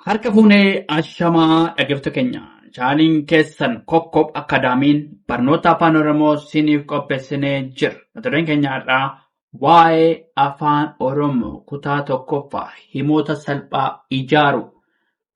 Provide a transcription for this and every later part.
Harka fuunee ashamaa dhaggeeffattoota keenya chaaliin keessan kokkop akaadaamiin barnoota afaan oromoo siniif qopheessinee jira. Mata dureen keenya har'aa waa'ee afaan oromoo kutaa tokkoffaa himoota salphaa ijaaru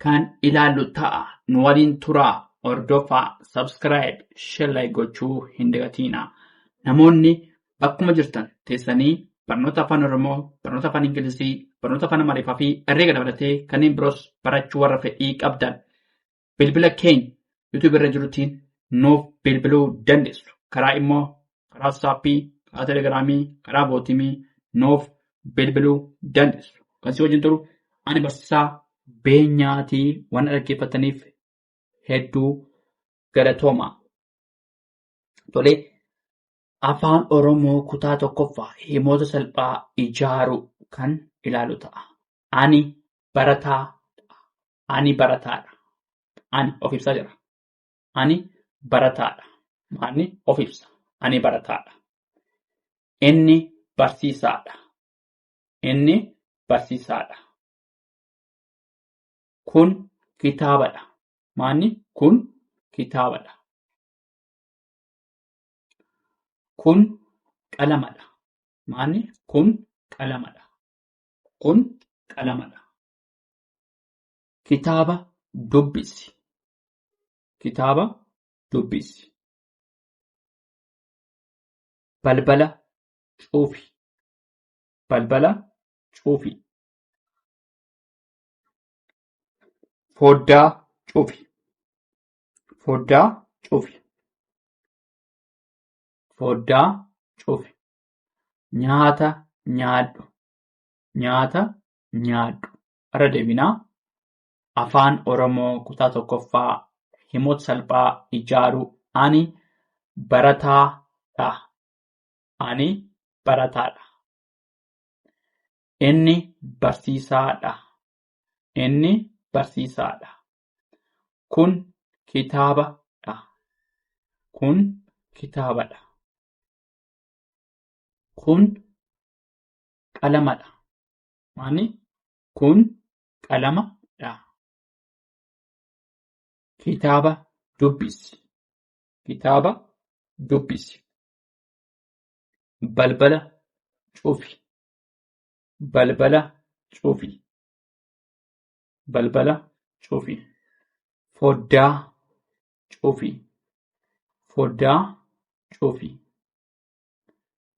kan ilaallu ta'a. Nu waliin turaa, hordofaa, sabskiraayib, sheerlaayik gochuu hin dagatinaa. Namoonni bakkuma jirtan teessanii barnoota afaan oromoo, barnoota afaan ingilizii, barnoota afaan amaariffaa fi herreega dabalatee kanneen biroos barachuu warra fedhii qabdan bilbila keenya yuutuub irra jirutiin nuuf bilbiluu dandeessu. Karaa immoo karaa waatsaappii, karaa telegiraamii, karaa bootimii nuuf bilbiluu dandeessu. Kan si wajjin turu ani barsiisaa beenyaatii waan dhaggeeffataniif hedduu galatoomaa. Tolee, afaan oromoo kutaa tokkoffaa himoota salphaa ijaaru kan ilaalu ta'a. Ani barataadha. Ani barataadha. Ani of ibsaa jira. Ani barataadha. Maalni of ibsa. Ani barataadha. Inni barsiisaadha. Inni barsiisaadha. Kun kitaabadha. Maalni kun kitaabadha. Kun qalamadha. Maalni kun qalamadha. Kun qalamadha. Kitaaba dubbisi. Kitaaba dubbisi. Balbala cufi. Balbala cufi. Foddaa cufi. Foddaa cufi. Foddaa cufi. Nyaata nyaadhu. Nyaata nyaadhu. Irra deebinaa. Afaan oromoo kutaa tokkoffaa himoota salphaa ijaaru ani barataadha. Ani barataadha. Inni barsiisaadha. Inni barsiisaadha. Kun kitaabadha. Kun kitaabadha. Kun qalamadha. Maalni kun qalamadha. Kitaaba dubbisi. Kitaaba dubbisi. Balbala cufi. Balbala cufi. Balbala cufi. Foddaa cufi. Foddaa cufi.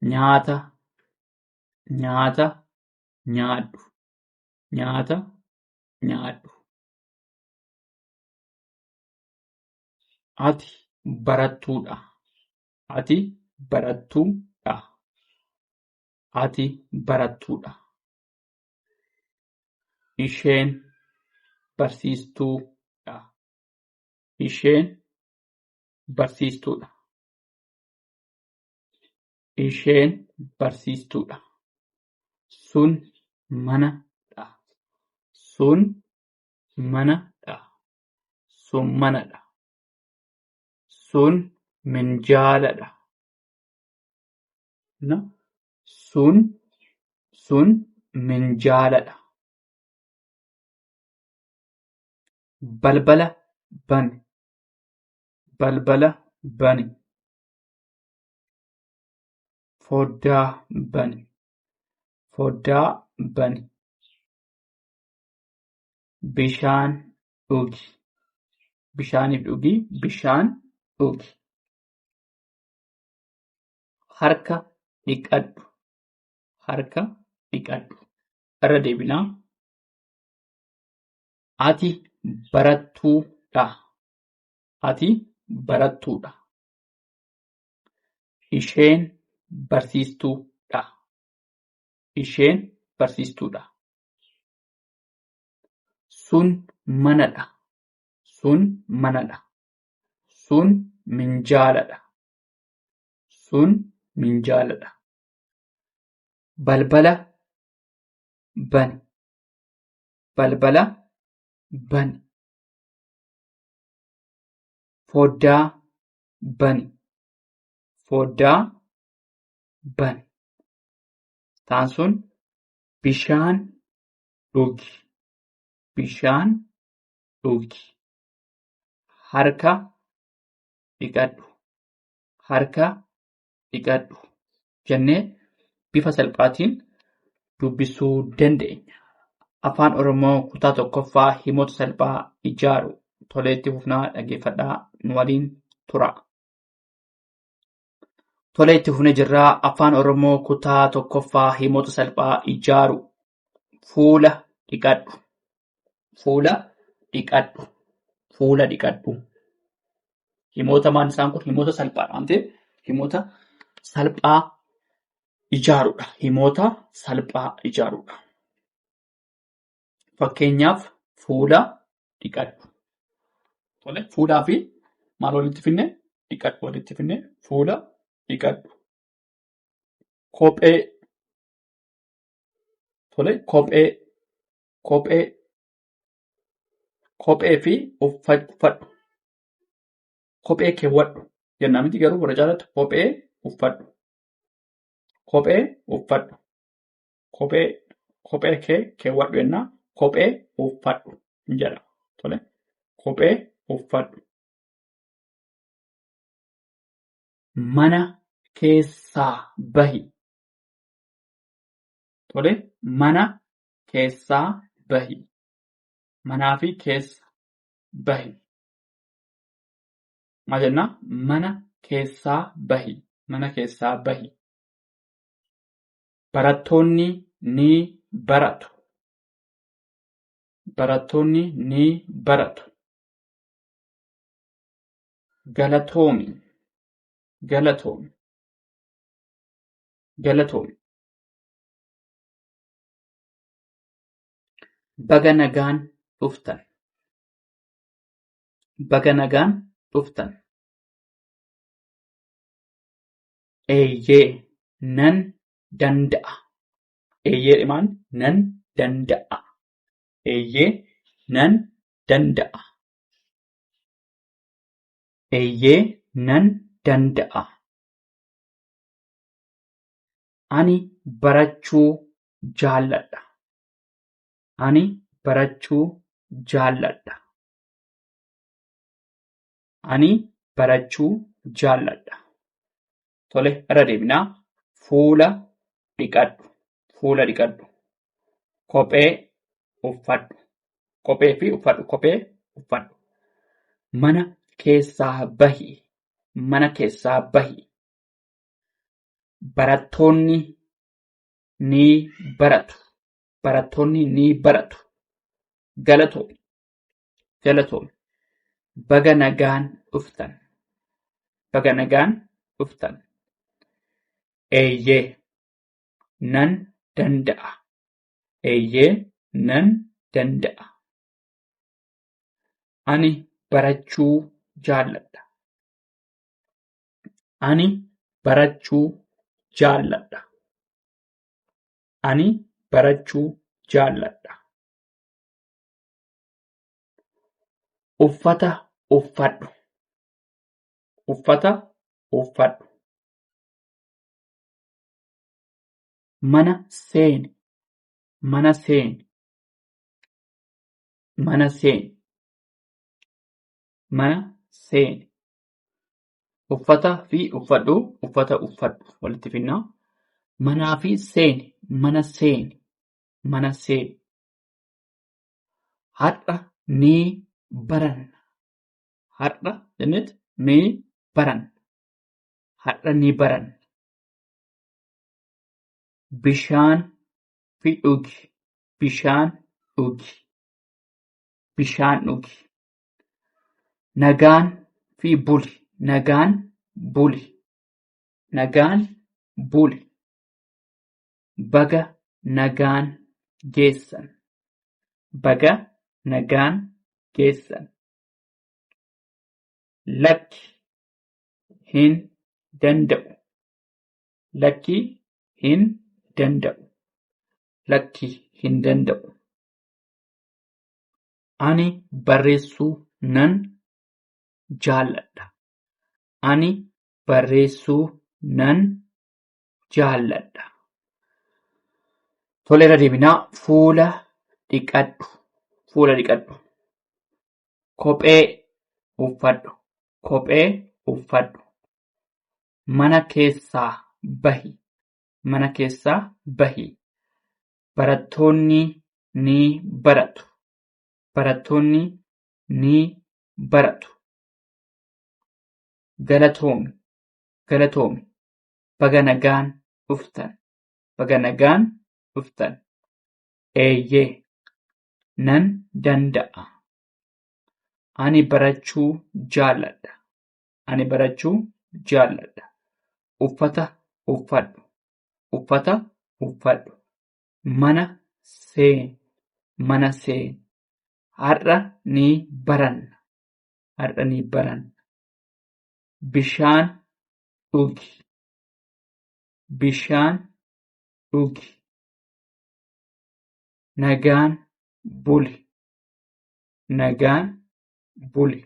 Nyaata nyaata nyaadhu. Nyaata nyaadhu. Ati barattuudha. Ati barattuudha. Ati barattuudha. Isheen barsiistuudha. Isheen barsiistuudha. Isheen barsiistuudha. Sun manadha. Sun manadha. Sun manadha. Sun minjaaladha. Sun minjaaladha. Balbala bani. Balbala bani. Foddaa bani. Foddaa bani. Bishaan dhugi. Bishaaniif dhugi. Bishaan dhugi. Harka dhiqadhu. Harka dhiqadhu. Irra deebinaa. Ati barattuudha. Ati barattuudha. Isheen barsiistuudha. Isheen barsiistuudha. Sun manadha. Sun manadha. Sun minjaaladha. Sun minjaaladha. Balbala bani. Balbala bani. Foddaa bani. Foddaa bani. Taan sun bishaan dhugi. Bishaan dhugi. Harka dhiqadhu. Harka dhiqadhu jennee bifa salphaatiin dubbisuu dandeenya. Afaan Oromoo kutaa tokkoffaa himoota salphaa ijaaru. Tolee itti fufnaa dhaggeeffadhaa nu waliin tura. Tolee itti fufnee jirraa. Afaan Oromoo kutaa tokkoffaa himoota salphaa ijaaru. Fuula dhiqadhu. Fuula dhiqadhu. Fuula dhiqadhu. Himoota maan isaan kun himoota salphaadha waan ta'eef himoota salphaa ijaaruudha. Himoota salphaa ijaaruudha. Fakkeenyaaf fuula dhiqadhu. Tole fuulaa fi maal walitti finne dhiqadhu walitti finne fuula dhiqadhu. Kophee. Tole kophee. Kophee. Kophee fi uffadhu. Kophee keewwadhu jennaan miti garuu warra caalatti kophee uffadhu. Kophee uffadhu. Kophee kee keewwadhu jennaa kophee uffadhu jedha. Tole kophee uffadhu. Mana keessaa bahi. Tole mana keessaa bahi. Manaa fi keessa bahi. Maal jennaa? Mana keessaa bahi. Mana keessaa bahi. Barattoonni ni baratu. Barattoonni ni baratu. Galatoomi. Galatoomi. Galatoomi. Baga nagaan dhuftan. Baga nagaan dhuftan. Eeyyee nan danda'a. Eeyyee dhimaan nan danda'a. Eeyyee nan danda'a. Eeyyee nan danda'a. Ani barachuu jaalladha. Ani barachuu jaalladha. Ani barachuu jaalladha. Tole irra deebinaa. Fuula dhiqadhu. Fuula dhiqadhu. Kophee uffadhu. Kophee fi uffadhu. Kophee uffadhu. Mana keessaa bahi. Mana keessaa bahi. Barattoonni ni baratu. Barattoonni ni baratu. Galatoomi. Galatoomi. Baga nagaan dhuftan. Baga nagaan dhuftan. Eeyyee nan danda'a. Eeyyee nan danda'a. Ani barachuu jaalladha. Ani barachuu jaalladha. Ani barachuu jaalladha. Uffata uffadhu. Uffata uffadhu. Mana seeni. Mana seeni. Mana seeni. Mana seeni. Uffata fi uffadhu. Uffata uffadhu walitti finnaa. Manaa fi seeni. Mana seeni. Mana seeni. Har'a ni baranna. Har'a jennet ni baranna. Har'a ni baranna. Bishaan fi dhugi. Bishaan dhugi. Bishaan dhugi. Nagaan fi buli. Nagaan buli. Nagaan buli. Baga nagaan geessan. Baga nagaan geessan. Lakki hin danda'u. Lakki hin danda'u. Lakki hin danda'u. Ani barreessuu nan jaalladha. Ani barreessuu nan jaalladha. Tole irra deebinaa. Fuula dhiqadhu. Fuula dhiqadhu. kophee uffadhu, kophee uffadhu. Mana keessaa bahi, mana keessaa bahi. Barattoonni ni baratu, barattoonni ni baratu. Galatoomi, galatoomi. Baga nagaan dhuftan, baga nagaan dhuftan. Eeyyee, nan danda'a. Ani barachuu jaalladha, ani barachuu jaalladha. Uffata uffadhu, uffata uffadhu. Mana seen, mana seen. Har'a ni baranna, har'a ni baranna. Bishaan dhugi, bishaan dhugi. Nagaan buli, nagaan buli.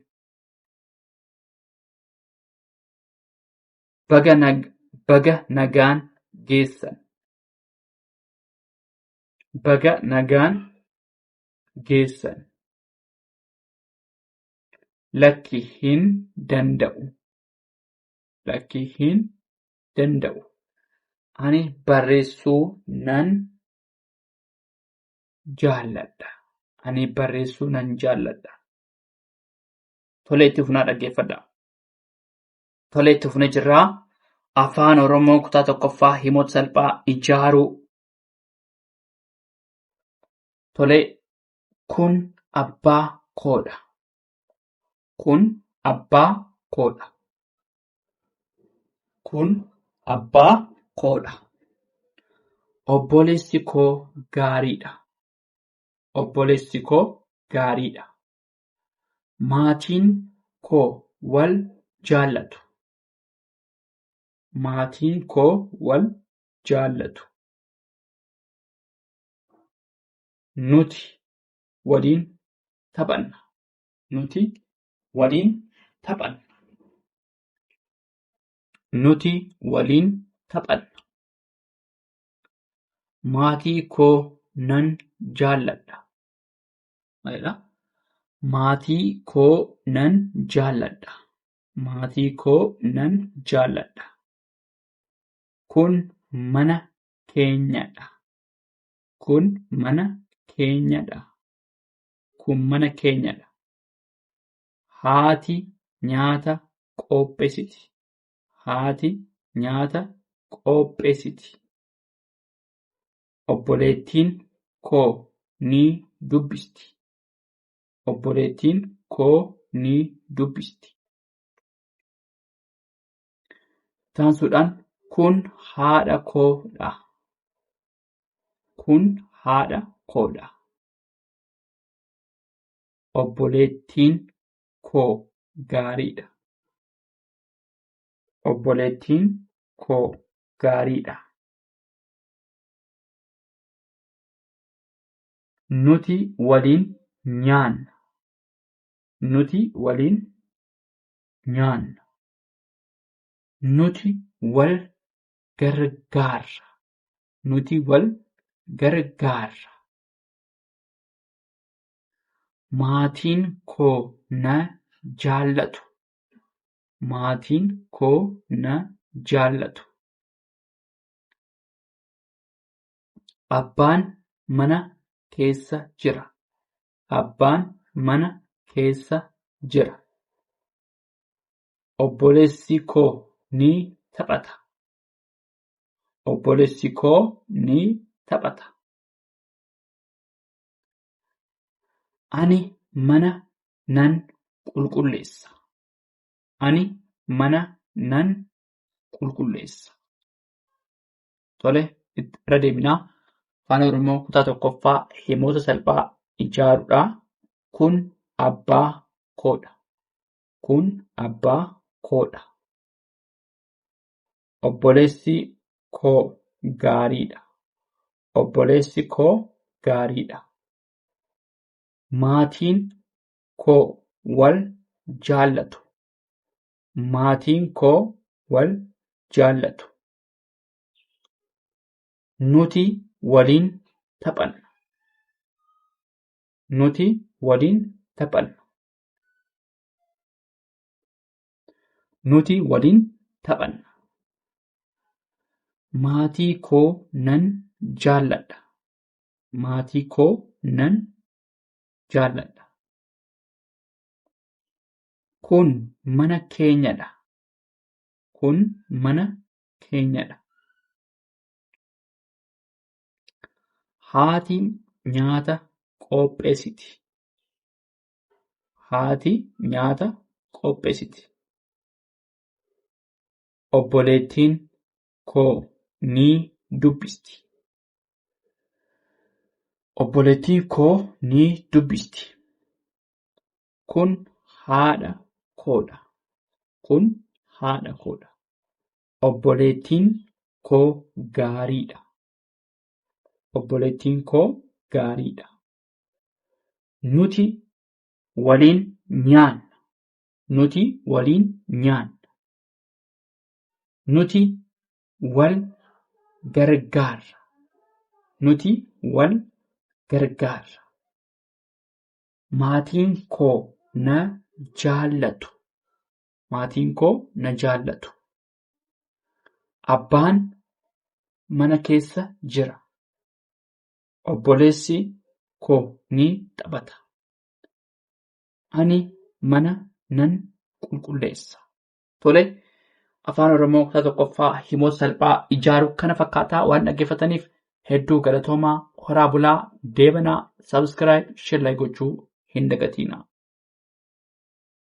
Baga nagaan geessan, baga nagaan geessan. Lakki hin danda'u, lakki hin danda'u. Ani barreessuu nan jaalladha, ani barreessuu nan jaalladha. Tolee, itti fufnaa dhaggeeffadhaa. Tolee, itti fufnee jirraa. Afaan Oromoo kutaa tokkoffaa himoota salphaa ijaaruu. Tolee, kun abbaa koodha, kun abbaa koodha, kun abbaa koodha. Obboleessi koo gaariidha, obboleessi koo gaariidha. Maatiin koo wal jaallatu, maatiin koo wal jaallatu. Nuti waliin taphanna, nuti waliin taphanna, nuti waliin taphanna. Maatii koo nan jaalladha, maalidha? Maatii koo nan jaalladha, maatii koo nan jaalladha. Kun mana keenyadha, kun mana keenyadha, kun mana keenyadha. Haati nyaata qopheessiti, haati nyaata qopheessiti. Obboleettiin koo ni dubbisti, obboleettiin koo ni dubbisti. Taansuudhaan kun haadha koodha, kun haadha koodha. Obboleettiin koo gaariidha, obboleettiin koo gaariidha. Nuti waliin nyaanna, nuti waliin nyaanna. Nuti wal gargaarra, nuti wal gargaarra. Maatiin koo na jaallatu, maatiin koo na jaallatu. Abbaan mana keessa jira, abbaan mana keessa jira. Obboleessi koo ni taphata, obboleessi koo ni taphata. Ani mana nan qulqulleessa, ani mana nan qulqulleessa. Tole, irra deebinaa. Afaan Oromoo kutaa tokkoffaa himoota salphaa ijaaruudha. Kun abbaa koodha, kun abbaa koodha. Obboleessi koo gaariidha, obboleessi koo gaariidha. Maatiin koo wal jaallatu, maatiin koo wal jaallatu. Nuti waliin taphanna, nuti waliin taphanna. Nuti waliin taphanna. Maatii koo nan jaalladha. Maatii koo nan jaalladha. Kun mana keenyadha. Kun mana keenyadha. Haati nyaata qopheessiti. Haati nyaata qopheessiti. Obboleettiin koo ni dubbisti. Obboleettiin koo ni dubbisti. Kun haadha koodha. Kun haadha koodha. Obboleettiin koo gaariidha. Obboleettiin koo gaariidha. Nuti waliin nyaanna. Nuti waliin nyaanna. Nuti wal gargaarra. Nuti wal gargaarra. Maatiin koo na jaallatu. Maatiin koo na jaallatu. Abbaan mana keessa jira. Obboleessi koo ni taphata. Ani mana nan qulqulleessa. Tole, Afaan Oromoo kutaa tokkoffaa himoota salphaa ijaaruu kana fakkaataa waan dhaggeeffataniif hedduu galatoomaa. Horaa bulaa. Deebanaa. Subscribe, share gochuu hin dagatinaa.